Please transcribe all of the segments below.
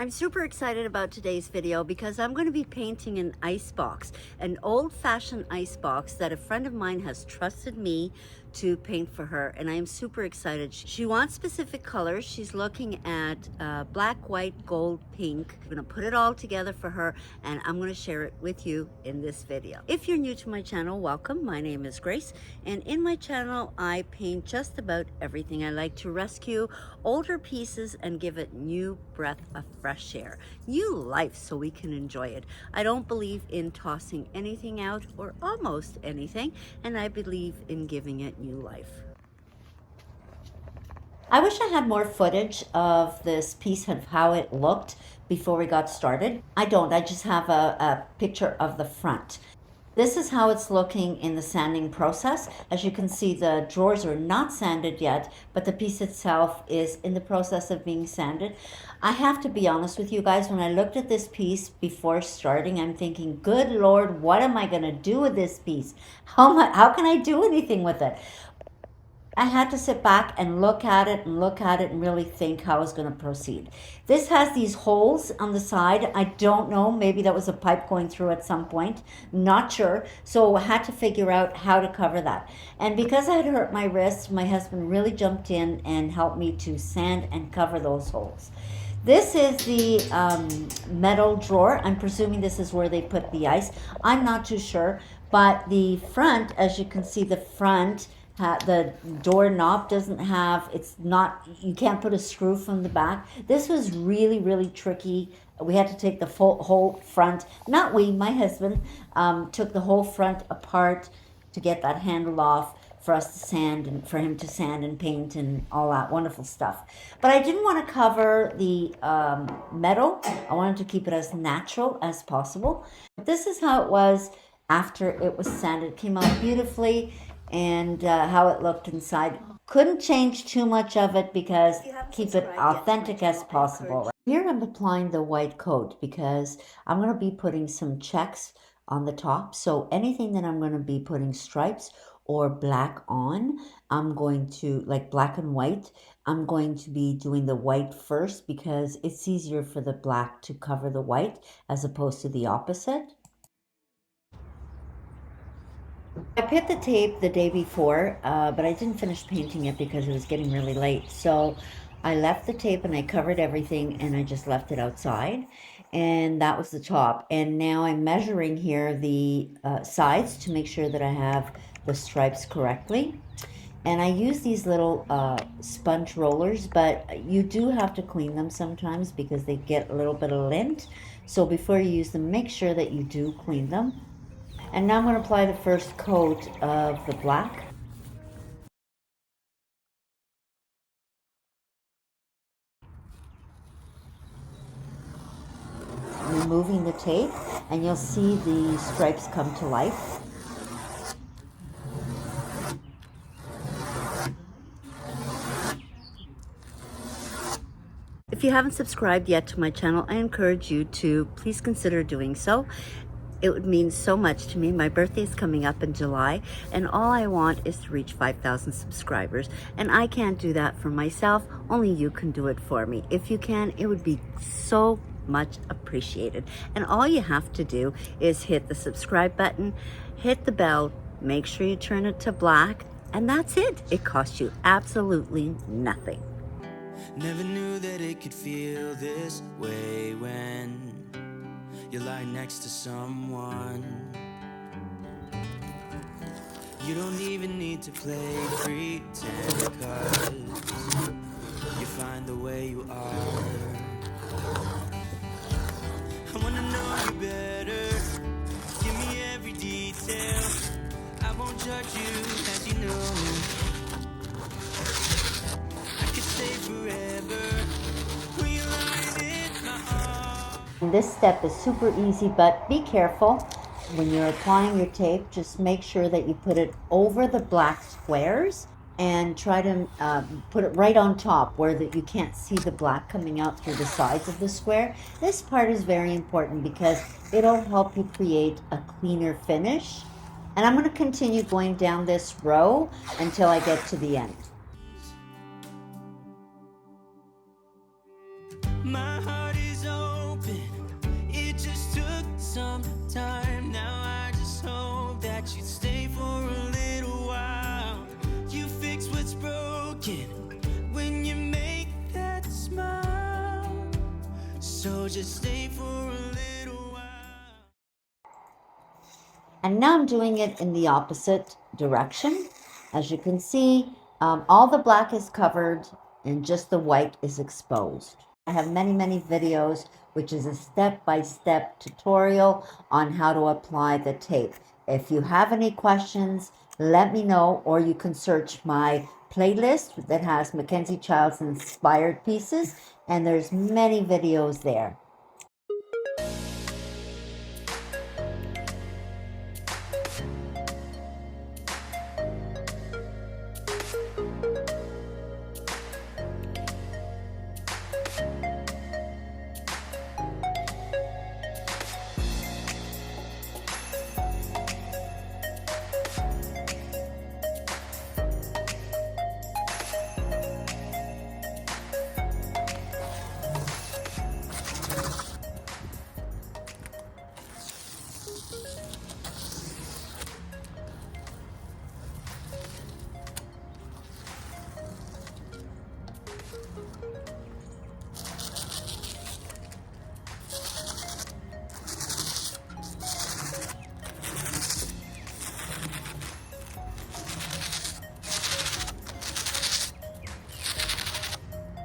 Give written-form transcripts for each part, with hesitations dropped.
I'm super excited about today's video because I'm going to be painting an icebox, an old-fashioned icebox that a friend of mine has trusted me to paint for her, and I am super excited. She wants specific colors. She's looking at black, white, gold, pink. I'm going to put it all together for her, and I'm going to share it with you in this video. If you're new to my channel, welcome. My name is Grace, and in my channel I paint just about everything. I like to rescue older pieces and give it new breath of fresh air, new life, so we can enjoy it. I don't believe in tossing anything out, or almost anything, and I believe in giving it new life. I wish I had more footage of this piece of how it looked before we got started. I don't, I just have a picture of the front. This is how it's looking in the sanding process. As you can see, the drawers are not sanded yet, but the piece itself is in the process of being sanded. I have to be honest with you guys, when I looked at this piece before starting, I'm thinking, good Lord, what am I gonna do with this piece? How can I do anything with it? I had to sit back and look at it and really think how I was going to proceed. This has these holes on the side. I don't know, maybe that was a pipe going through at some point, not sure. So I had to figure out how to cover that. And because I had hurt my wrist, my husband really jumped in and helped me to sand and cover those holes. This is the metal drawer. I'm presuming this is where they put the ice. I'm not too sure, but the front, as you can see, the front, the door knob doesn't have, it's not, you can't put a screw from the back. This was really tricky. We had to take the whole front, not we, my husband, took the whole front apart to get that handle off for us to sand and for him to sand and paint and all that wonderful stuff. But I didn't want to cover the metal. I wanted to keep it as natural as possible. This is how it was after it was sanded. It came out beautifully, and how it looked inside. Couldn't change too much of it because keep it authentic as possible. Here I'm applying the white coat because I'm going to be putting some checks on the top. So anything that I'm going to be putting stripes or black on, I'm going to, like black and white, I'm going to be doing the white first because it's easier for the black to cover the white as opposed to the opposite. I put the tape the day before, but I didn't finish painting it because it was getting really late. So I left the tape and I covered everything and I just left it outside. And that was the top. And now I'm measuring here the sides to make sure that I have the stripes correctly. And I use these little sponge rollers, but you do have to clean them sometimes because they get a little bit of lint. So before you use them, make sure that you do clean them. And now I'm going to apply the first coat of the black. Removing the tape, and you'll see the stripes come to life. If you haven't subscribed yet to my channel, I encourage you to please consider doing so. It would mean so much to me. My birthday is coming up in July, and all I want is to reach 5,000 subscribers. And I can't do that for myself. Only you can do it for me. If you can, it would be so much appreciated. And all you have to do is hit the subscribe button, hit the bell, make sure you turn it to black, and that's it. It costs you absolutely nothing. Never knew that it could feel this way when you lie next to someone. You don't even need to play pretend because you find the way you are. I wanna know you better. Give me every detail. I won't judge you, as you know. I could stay forever. Will you light in my arms? This step is super easy, but be careful when you're applying your tape. Just make sure that you put it over the black squares and try to put it right on top where you can't see the black coming out through the sides of the square. This part is very important because it'll help you create a cleaner finish. And I'm going to continue going down this row until I get to the end. My heart is open. again when you make that smile. So just stay for a little while. And now I'm doing it in the opposite direction. As you can see, all the black is covered and just the white is exposed. I have many videos, which is a step-by-step tutorial on how to apply the tape. If you have any questions, let me know, or you can search my playlist that has Mackenzie Childs Inspired Pieces, and there's many videos there.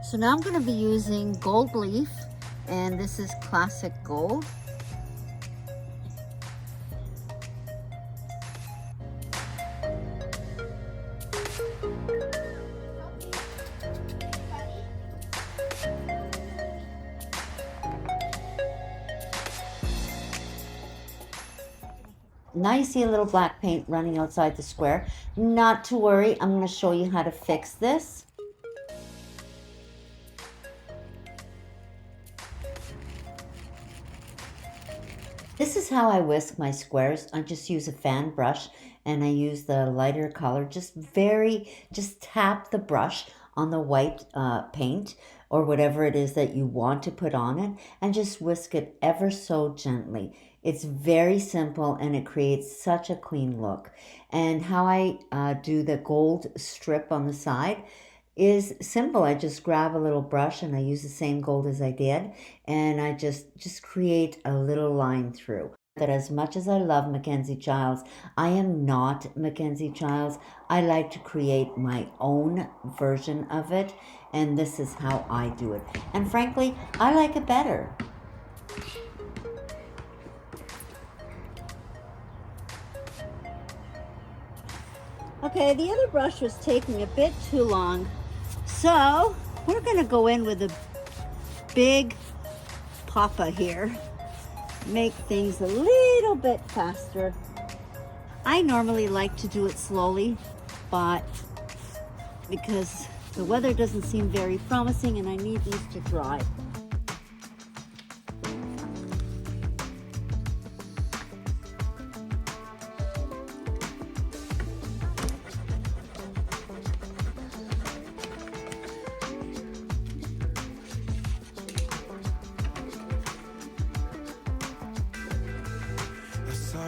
So now I'm going to be using gold leaf, and this is classic gold. Now you see a little black paint running outside the square. Not to worry, I'm going to show you how to fix this. This is how I whisk my squares. I just use a fan brush and I use the lighter color. Just tap the brush on the white paint or whatever it is that you want to put on it, and just whisk it ever so gently. It's very simple and it creates such a clean look. And how I do the gold strip on the side is simple. I just grab a little brush and I use the same gold as I did, and I just create a little line through. That as much as I love Mackenzie Childs, I am not Mackenzie Childs. I like to create my own version of it, and this is how I do it. And frankly, I like it better. Okay, the other brush was taking a bit too long, so we're going to go in with a big papa here. Make things a little bit faster. I normally like to do it slowly, but because the weather doesn't seem very promising and I need these to dry.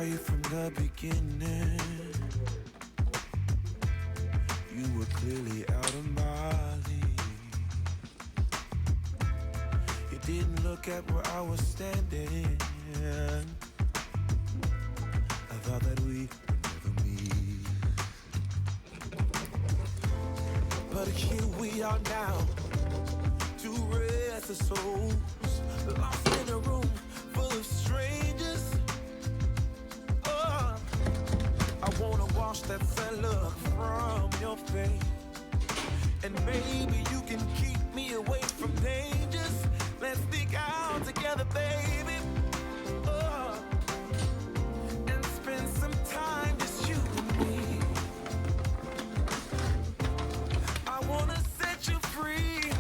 You from the beginning, you were clearly out of my league. You didn't look at where I was standing. I thought that we would never meet, but here we are now, two restless souls, lost in a room full of strangers. I wanna wash that sad look from your face, and maybe you can keep me away from dangers. Let's sneak out together, baby, and spend some time just you and me. I wanna set you free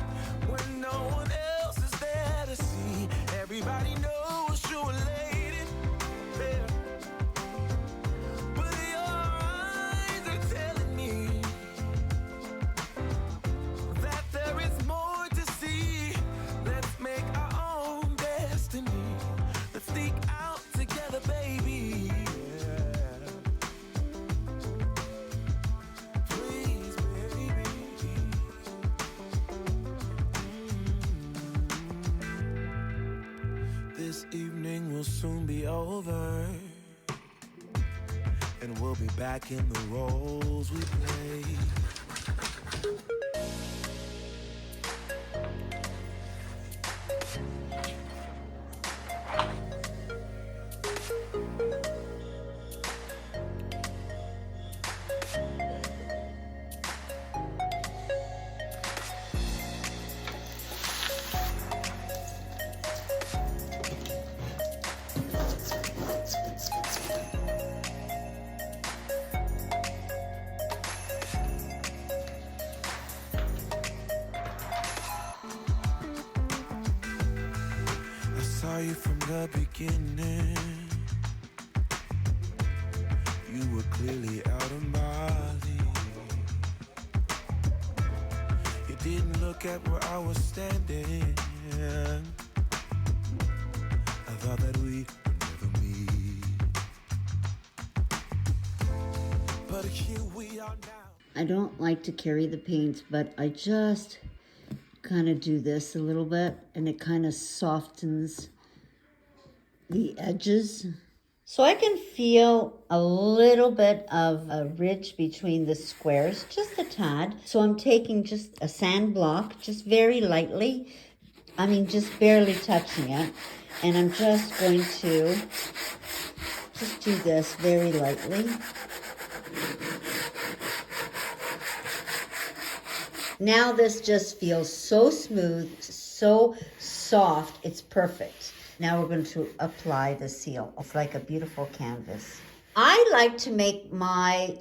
when no one else is there to see. Everybody knows you're a lady, yeah. This evening will soon be over, and we'll be back in the roles we played. Saw you from the beginning. You were clearly out of Bali. You didn't look at where I was standing. I thought that we would never meet, but here we are now. I don't like to carry the paint, but I just kind of do this a little bit, and it kind of softens the edges. So I can feel a little bit of a ridge between the squares, just a tad. So I'm taking just a sand block, just very lightly. I mean, just barely touching it. And I'm just going to just do this very lightly. Now this just feels so smooth, so soft, it's perfect. Now we're going to apply the seal. It's like a beautiful canvas. I like to make my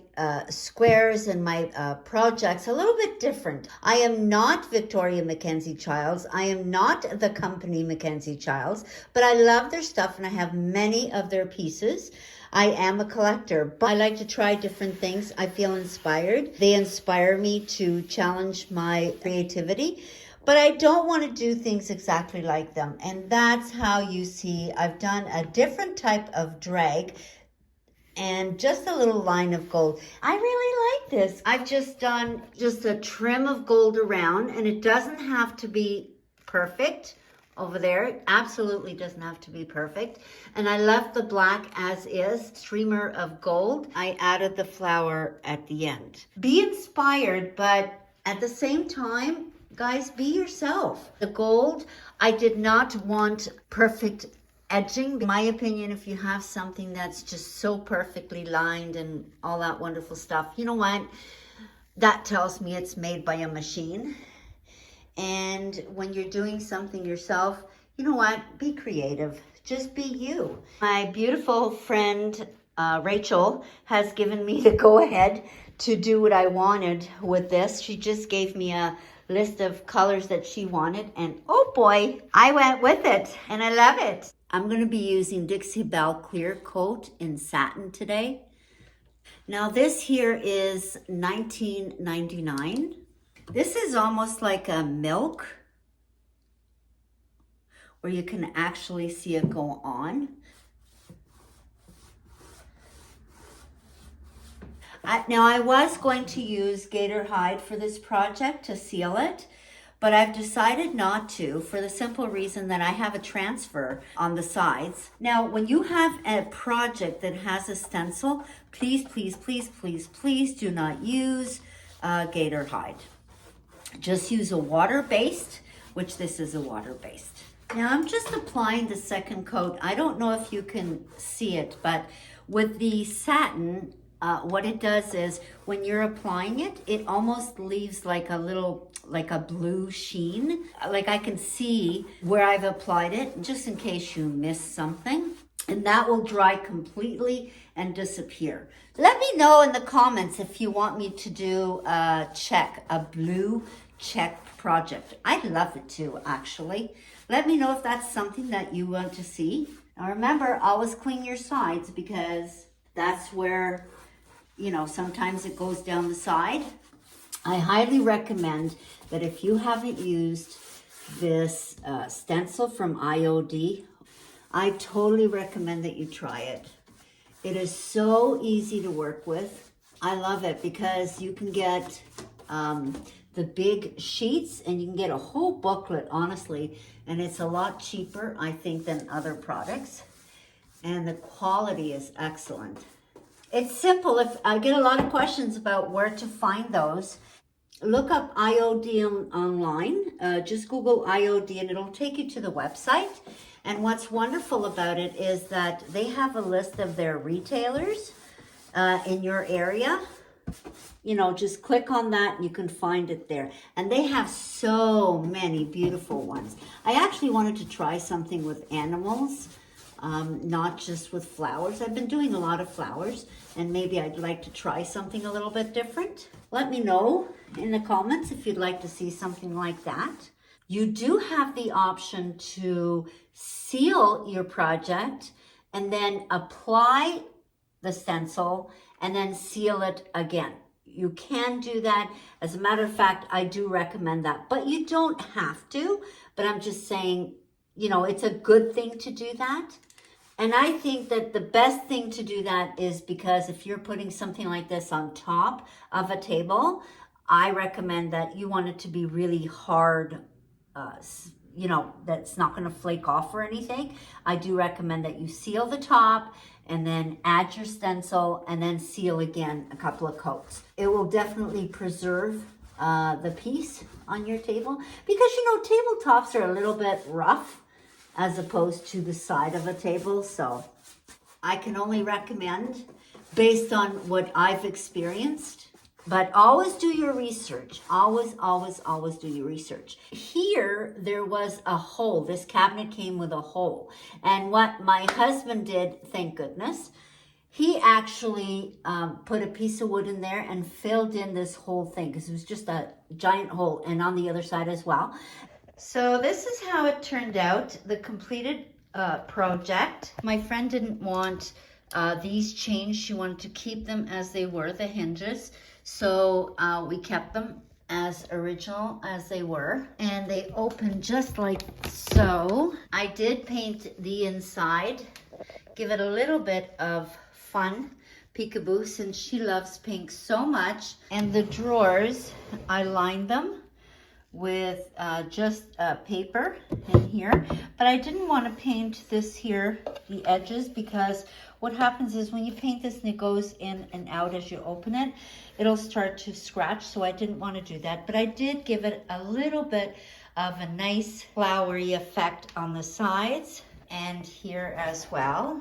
squares and my projects a little bit different. I am not Victoria Mackenzie Childs. I am not the company Mackenzie Childs, but I love their stuff and I have many of their pieces. I am a collector, but I like to try different things. I feel inspired. They inspire me to challenge my creativity, but I don't want to do things exactly like them. And that's how you see I've done a different type of drag and just a little line of gold. I really like this. I've just done just a trim of gold around, and it doesn't have to be perfect. Over there, it absolutely doesn't have to be perfect. And I left the black as is, streamer of gold. I added the flower at the end. Be inspired, but at the same time, guys, be yourself. The gold, I did not want perfect edging. In my opinion, if you have something that's just so perfectly lined and all that wonderful stuff, you know what? That tells me it's made by a machine. And when you're doing something yourself, you know what? Be creative. Just be you. My beautiful friend, Rachel, has given me the go-ahead to do what I wanted with this. She just gave me a list of colors that she wanted. And oh boy, I went with it. And I love it. I'm going to be using Dixie Belle Clear Coat in satin today. Now this here is $19.99. This is almost like a milk, where you can actually see it go on. Now I was going to use gator hide for this project to seal it, but I've decided not to for the simple reason that I have a transfer on the sides. Now, when you have a project that has a stencil, please, please, please, please, please do not use gator hide. Just use a water-based, which this is a water-based. Now I'm just applying the second coat. I don't know if you can see it, but with the satin, what it does is when you're applying it, it almost leaves like a little, like a blue sheen. Like I can see where I've applied it, just in case you miss something. And that will dry completely and disappear. Let me know in the comments if you want me to do a blue check project. I'd love it too, actually. Let me know if that's something that you want to see. Now remember, always clean your sides, because that's where, you know, sometimes it goes down the side. I highly recommend that if you haven't used this stencil from IOD, I totally recommend that you try it. It is so easy to work with. I love it because you can get the big sheets, and you can get a whole booklet, honestly, and it's a lot cheaper, I think, than other products, and the quality is excellent. It's simple. If I get a lot of questions about where to find those, look up IOD online. Just Google IOD and it'll take you to the website. And what's wonderful about it is that they have a list of their retailers in your area. You know, just click on that and you can find it there. And they have so many beautiful ones. I actually wanted to try something with animals, not just with flowers. I've been doing a lot of flowers, and maybe I'd like to try something a little bit different. Let me know in the comments if you'd like to see something like that. You do have the option to seal your project and then apply the stencil and then seal it again. You can do that. As a matter of fact, I do recommend that, but you don't have to. But I'm just saying, you know, it's a good thing to do that. And I think that the best thing to do that is because if you're putting something like this on top of a table, I recommend that you want it to be really hard, you know, that's not going to flake off or anything. I do recommend that you seal the top and then add your stencil and then seal again a couple of coats. It will definitely preserve the piece on your table, because, you know, tabletops are a little bit rough as opposed to the side of a table. So I can only recommend based on what I've experienced. But always do your research. Always, always, always do your research. Here, there was a hole. This cabinet came with a hole. And what my husband did, thank goodness, he actually put a piece of wood in there and filled in this whole thing, because it was just a giant hole, and on the other side as well. So this is how it turned out, the completed project. My friend didn't want these changed. She wanted to keep them as they were, the hinges. So we kept them as original as they were, and they open just like so. I did paint the inside, give it a little bit of fun peekaboo since she loves pink so much. And the drawers, I lined them with just paper in here, but I didn't want to paint this here, the edges, because what happens is when you paint this and it goes in and out as you open it, it'll start to scratch, so I didn't want to do that. But I did give it a little bit of a nice flowery effect on the sides and here as well.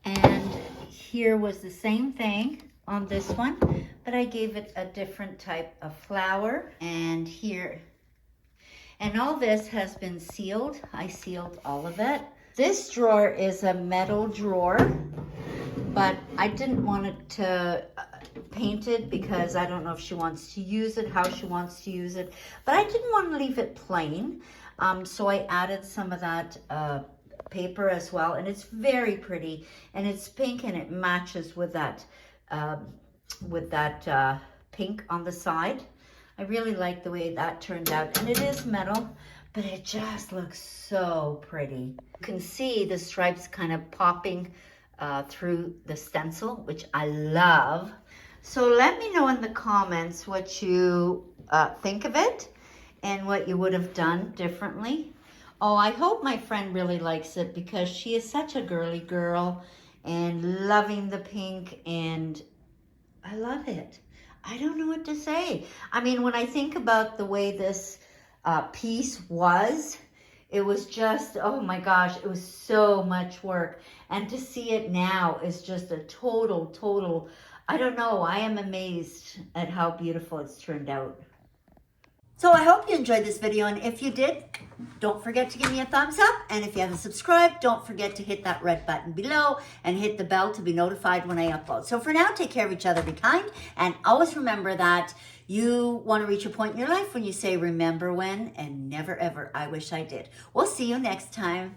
And here was the same thing on this one, but I gave it a different type of flower. And here, and all this has been sealed. I sealed all of it. This drawer is a metal drawer, but I didn't want it to paint it because I don't know if she wants to use it, how she wants to use it, but I didn't want to leave it plain. So I added some of that paper as well, and it's very pretty, and it's pink, and it matches with that pink on the side. I really like the way that turned out, and it is metal, but it just looks so pretty. You can see the stripes kind of popping through the stencil, which I love. So let me know in the comments what you think of it and what you would have done differently. Oh, I hope my friend really likes it, because she is such a girly girl and loving the pink, and I love it. I don't know what to say. I mean, when I think about the way this piece was, it was just, oh my gosh, it was so much work. And to see it now is just a total, I don't know, I am amazed at how beautiful it's turned out. So I hope you enjoyed this video, and if you did, don't forget to give me a thumbs up, and if you haven't subscribed, don't forget to hit that red button below and hit the bell to be notified when I upload. So for now, take care of each other, be kind, and always remember that you want to reach a point in your life when you say remember when and never ever I wish I did. We'll see you next time.